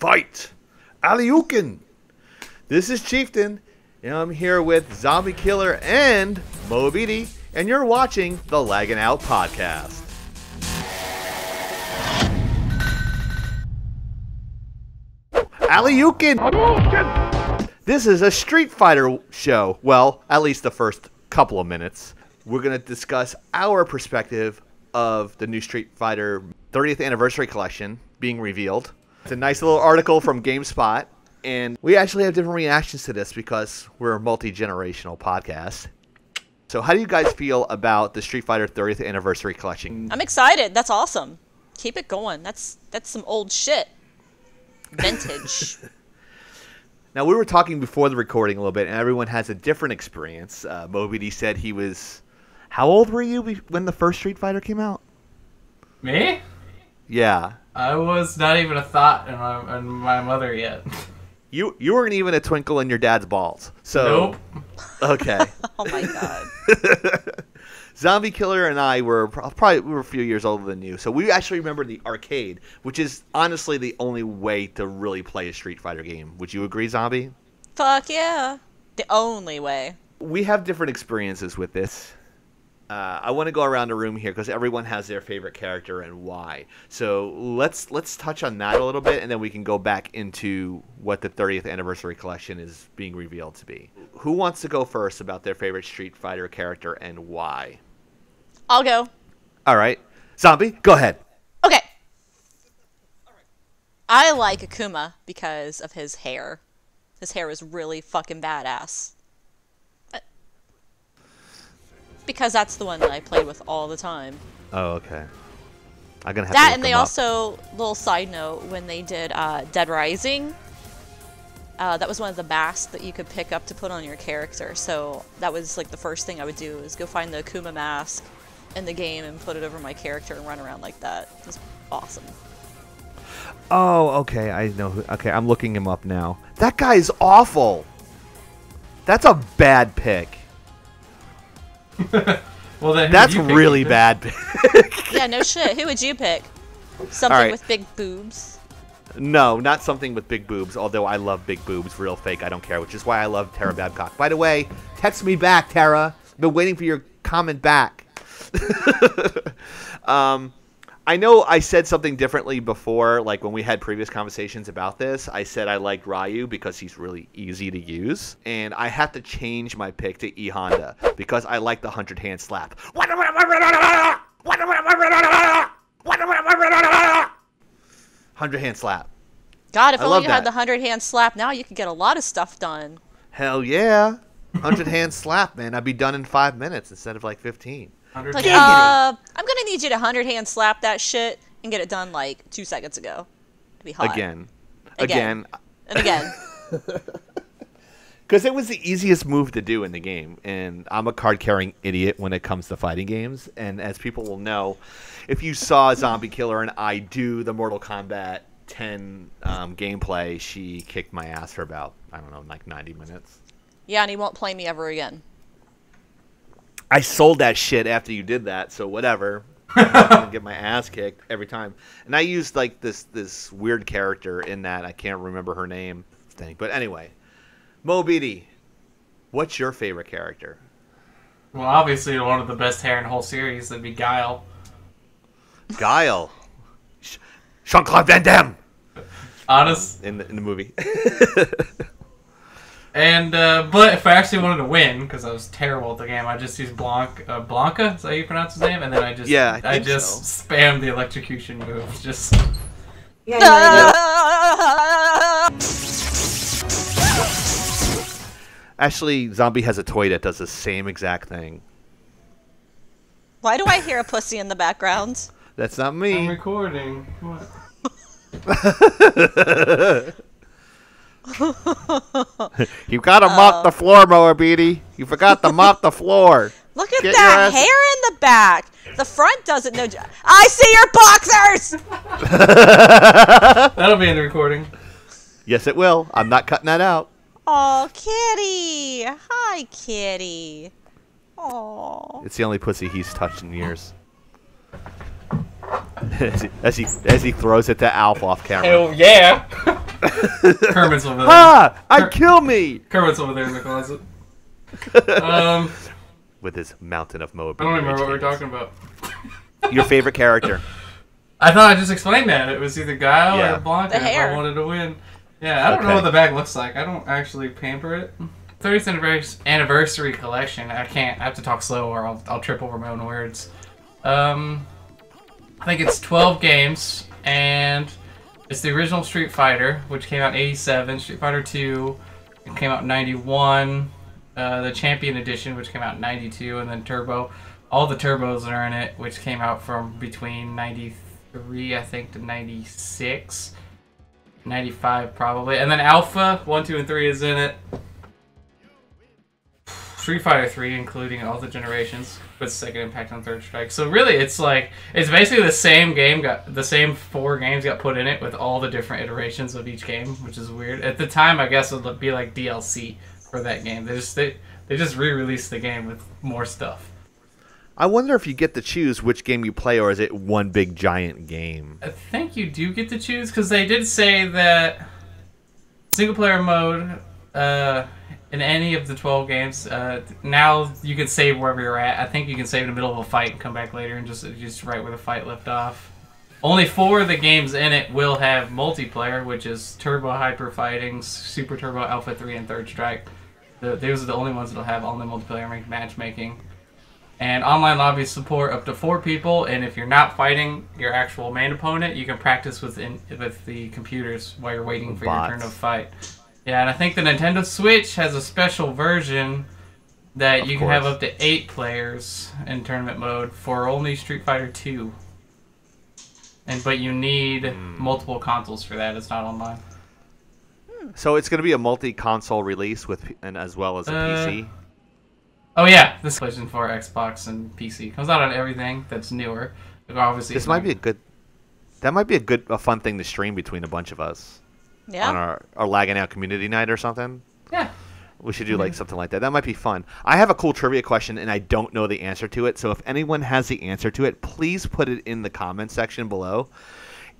Fight! Aliukin! This is Chieftain, and I'm here with Zombie Killer and Moabiti, and you're watching the Laggin Out podcast. Aliukin! This is a Street Fighter show. Well, at least the first couple of minutes. We're going to discuss our perspective of the new Street Fighter 30th Anniversary Collection being revealed. It's a nice little article from GameSpot, and we actually have different reactions to this because we're a multi-generational podcast. So how do you guys feel about the Street Fighter 30th Anniversary Collection? I'm excited. That's awesome. Keep it going. That's some old shit. Vintage. Now, we were talking before the recording a little bit, and everyone has a different experience. Moabiti said he was... How old were you when the first Street Fighter came out? Me? Yeah. I was not even a thought in my mother yet. You weren't even a twinkle in your dad's balls. So, nope. Okay. Oh my god. Zombie Killer and I were probably a few years older than you, so we actually remember the arcade, which is honestly the only way to really play a Street Fighter game. Would you agree, Zombie? Fuck yeah. The only way. We have different experiences with this. I want to go around the room here because everyone has their favorite character and why. So let's touch on that a little bit, and then we can go back into what the 30th Anniversary Collection is being revealed to be. Who wants to go first about their favorite Street Fighter character and why? I'll go. All right. Zombie, go ahead. Okay. I like AKUMA because of his hair. His hair is really fucking badass. Because that's the one that I played with all the time. Oh, okay. I'm gonna have that, to and they also, little side note, when they did Dead Rising, that was one of the masks that you could pick up to put on your character. So that was like the first thing I would do is go find the AKUMA mask in the game and put it over my character and run around like that. It was awesome. Oh, okay. I know. Okay, I'm looking him up now. That guy's awful. That's a bad pick. Well, then that's really bad pick. Yeah, no shit. Who would you pick? Something with big boobs? No, not something with big boobs, although I love big boobs, real fake, I don't care, which is why I love Tara Babcock. By the way, text me back, Tara. I've been waiting for your comment back. I know I said something differently before, like when we had previous conversations about this. I said I liked Ryu because he's really easy to use, and I have to change my pick to E Honda because I like the 100-hand slap. 100-hand slap. God, if only you had the 100-hand slap now, you could get a lot of stuff done. Hell yeah. 100-hand slap, man. I'd be done in 5 minutes instead of like 15. Like, I'm gonna need you to 100-hand slap that shit and get it done like 2 seconds ago. To be hot. Again. And again. Because it was the easiest move to do in the game, and I'm a card-carrying idiot when it comes to fighting games. And as people will know, if you saw Zombie Killer and I do the Mortal Kombat 10 gameplay, she kicked my ass for about, I don't know, like 90 minutes. Yeah, and he won't play me ever again. I sold that shit after you did that, so whatever. I'm not gonna get my ass kicked every time. And I used like this weird character in that. I can't remember her name. But anyway, Moabiti, what's your favorite character? Well, obviously one of the best hair in the whole series would be Guile. Guile. Jean-Claude Van Damme. Honest. In the movie. And but if I actually wanted to win, because I was terrible at the game, I just used Blanca. Is that how you pronounce his name? And then I just spammed the electrocution move. Just Actually, Zombie has a toy that does the same exact thing. Why do I hear a pussy in the background? That's not me. I'm recording. What? You gotta mop the floor, Moabiti. You forgot to mop the floor. Look at that hair in the back. The front doesn't know. I see your boxers. That'll be in the recording. Yes, it will. I'm not cutting that out. Oh, kitty. Hi, kitty. Oh. It's the only pussy he's touched in years. as he throws it to Alf off camera. Hell yeah! Kermit's over there. Ha! Kill me! Kermit's over there in the closet. With his mountain of Moab. I don't remember what we were talking about. Your favorite character? I thought I just explained that. It was either Guile or Blanca if I wanted to win. Yeah, I don't know what the bag looks like. I don't actually pamper it. 30th anniversary collection. I have to talk slow or I'll trip over my own words. I think it's 12 games, and it's the original Street Fighter, which came out in 87. Street Fighter 2 came out in 91. The Champion Edition, which came out in 92, and then Turbo. All the Turbos are in it, which came out from between 93, I think, to 96. 95 probably, and then Alpha 1, 2, and 3 is in it. Street Fighter 3, including all the generations, with Second Impact on Third Strike. So really, it's basically the same game. The same 4 games got put in it with all the different iterations of each game, which is weird. At the time, I guess it would be like DLC for that game. They just re-released the game with more stuff. I wonder if you get to choose which game you play, or is it one big giant game? I think you do get to choose, because they did say that single-player mode in any of the 12 games, now you can save wherever you're at. I think you can save in the middle of a fight and come back later and just right where the fight left off. Only 4 of the games in it will have multiplayer, which is Turbo Hyper Fighting, Super Turbo Alpha 3, and Third Strike. Those are the only ones that'll have all the multiplayer matchmaking. And online lobbies support up to 4 people, and if you're not fighting your actual main opponent, you can practice with the computers while you're waiting for your turn to fight. Yeah, and I think the Nintendo Switch has a special version that you can have up to 8 players in tournament mode for only Street Fighter 2. But you need multiple consoles for that. It's not online. So it's going to be a multi-console release and as well as a PC. Oh yeah, this PlayStation 4, Xbox, and PC comes out on everything that's newer. Obviously, this might be a fun thing to stream between a bunch of us. Yeah. On our Laggin Out community night or something. Yeah. We should do like something like that. That might be fun. I have a cool trivia question, and I don't know the answer to it. So if anyone has the answer to it, please put it in the comment section below.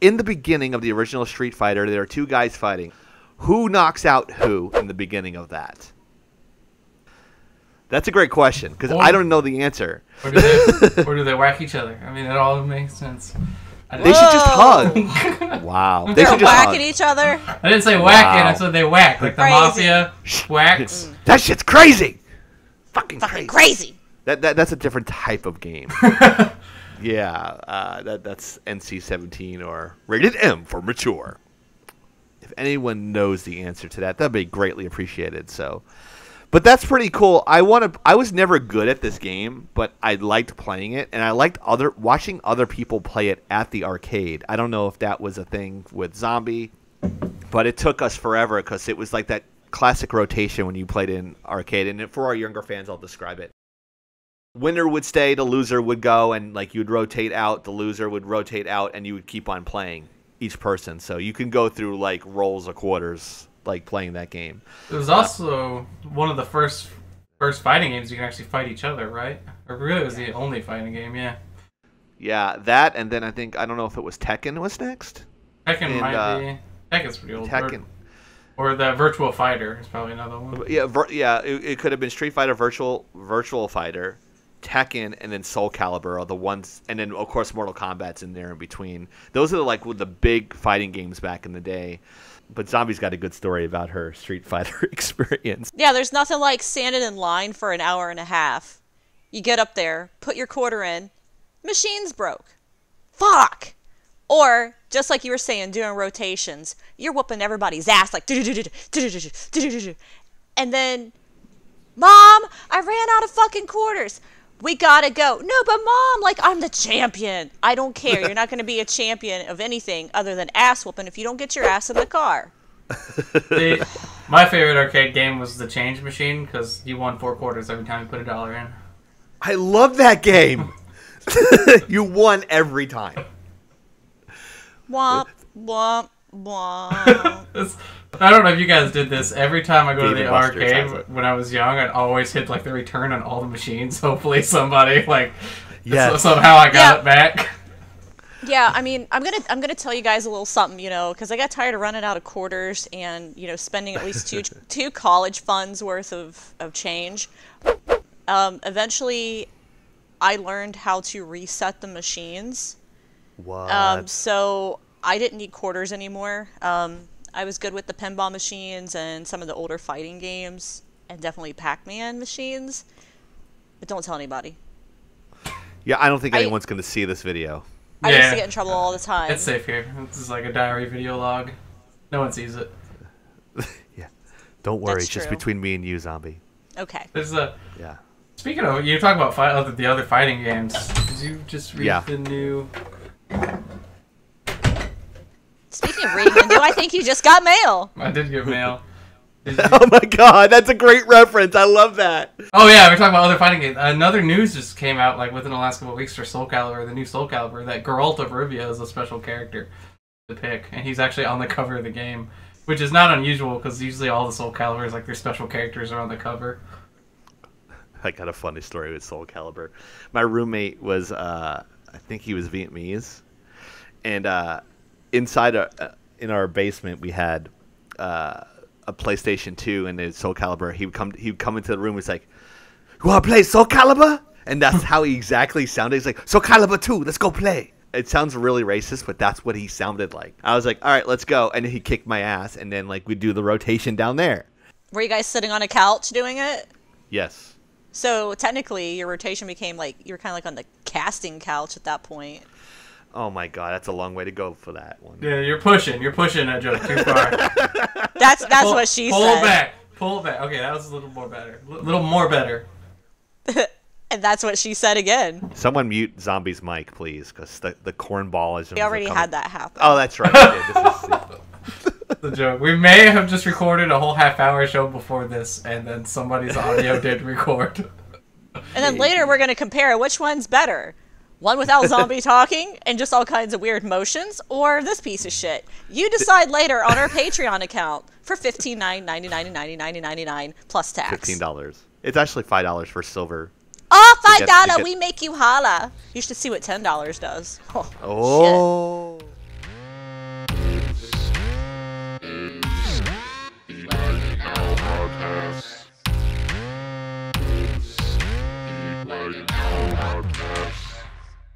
In the beginning of the original Street Fighter, there are 2 guys fighting. Who knocks out who in the beginning of that? That's a great question, because I don't know the answer. Or do they whack each other? I mean, it all makes sense. They should just hug. Wow. They should just whacking each other? I didn't say whacking, I said they whack. Like the Mafia whacks. That shit's crazy. Fucking crazy. That's a different type of game. Yeah, that's NC-17 or rated M for mature. If anyone knows the answer to that, that'd be greatly appreciated. So, but that's pretty cool. I was never good at this game, but I liked playing it, and I liked watching other people play it at the arcade. I don't know if that was a thing with Zombie, but it took us forever because it was like that classic rotation when you played in arcade. And for our younger fans, I'll describe it. Winner would stay, the loser would go, and like you'd rotate out, the loser would rotate out, and you would keep on playing each person. So you can go through like rolls of quarters, like playing that game. It was also one of the first fighting games you can actually fight each other, right? Or really, it was the only fighting game, yeah. Yeah, that, and then I don't know if it was Tekken was next. Tekken might be. Tekken's pretty old. Tekken. Or the Virtual Fighter is probably another one. Yeah, it could have been Street Fighter Virtual Fighter, Tekken, and then Soul Calibur are the ones, and then of course Mortal Kombat's in there in between. Those are the big fighting games back in the day. But Zombie's got a good story about her Street Fighter experience. Yeah, there's nothing like standing in line for an hour and a half. You get up there, put your quarter in, machine's broke. Fuck! Or, just like you were saying, doing rotations, you're whooping everybody's ass like and then, Mom, I ran out of fucking quarters. We gotta go. No, but Mom, like, I'm the champion. I don't care. You're not going to be a champion of anything other than ass whooping if you don't get your ass in the car. My favorite arcade game was the change machine because you won 4 quarters every time you put $1 in. I love that game. You won every time. Womp, womp, womp. I don't know if you guys did this. Every time I go to the arcade when I was young, I'd always hit like the return on all the machines. Hopefully somebody somehow I got it back. Yeah, I mean, I'm gonna tell you guys a little something, you know, because I got tired of running out of quarters and, you know, spending at least two college funds worth of change. Eventually, I learned how to reset the machines. What? So I didn't need quarters anymore. I was good with the pinball machines and some of the older fighting games, and definitely Pac-Man machines. But don't tell anybody. Yeah, I don't think anyone's going to see this video. I used to get in trouble all the time. It's safe here. This is like a diary video log. No one sees it. Yeah. Don't worry. That's It's just true. between me and you, Zombie. Okay. There's a. Yeah. Speaking of, you talk about the other fighting games. Did you just read the new? Speaking of reading the new, I think you just got mail. I did get mail. Oh my god, that's a great reference. I love that. Oh yeah, we're talking about other fighting games. Another news just came out like within the last couple of weeks for Soul Calibur, the new Soul Calibur, that Geralt of Rivia is a special character to pick, and he's actually on the cover of the game, which is not unusual because usually all the Soul Caliburs, like their special characters, are on the cover. I got a funny story with Soul Calibur. My roommate was, I think he was Vietnamese, and inside in our basement we had a PlayStation 2 and the Soul Calibur. He'd come into the room. He's like, "You want to play Soul Calibur?" And that's how he exactly sounded. He's like, "Soul Calibur 2, let's go play." It sounds really racist, but that's what he sounded like. I was like, "All right, let's go." And then he kicked my ass, and then like we'd do the rotation down there. Were you guys sitting on a couch doing it? Yes. So technically, your rotation became like you were kind of like on the casting couch at that point. Oh my god, that's a long way to go for that one. Yeah, you're pushing that joke too far. That's what she said. Pull it back. Okay, that was a little more better. Little more better. And that's what she said again. Someone mute Zombie's mic, please, because the cornball is. We already had that happen. Oh, that's right. We did. This is The joke. We may have just recorded a whole half-hour show before this, and then somebody's audio did record. And then later we're going to compare which one's better. One without Zombie talking and just all kinds of weird motions, or this piece of shit. You decide later on our Patreon account for $15.99 plus tax. $15. It's actually $5 for silver. Oh, to $5, get- we make you holla. You should see what $10 does. Oh, Oh.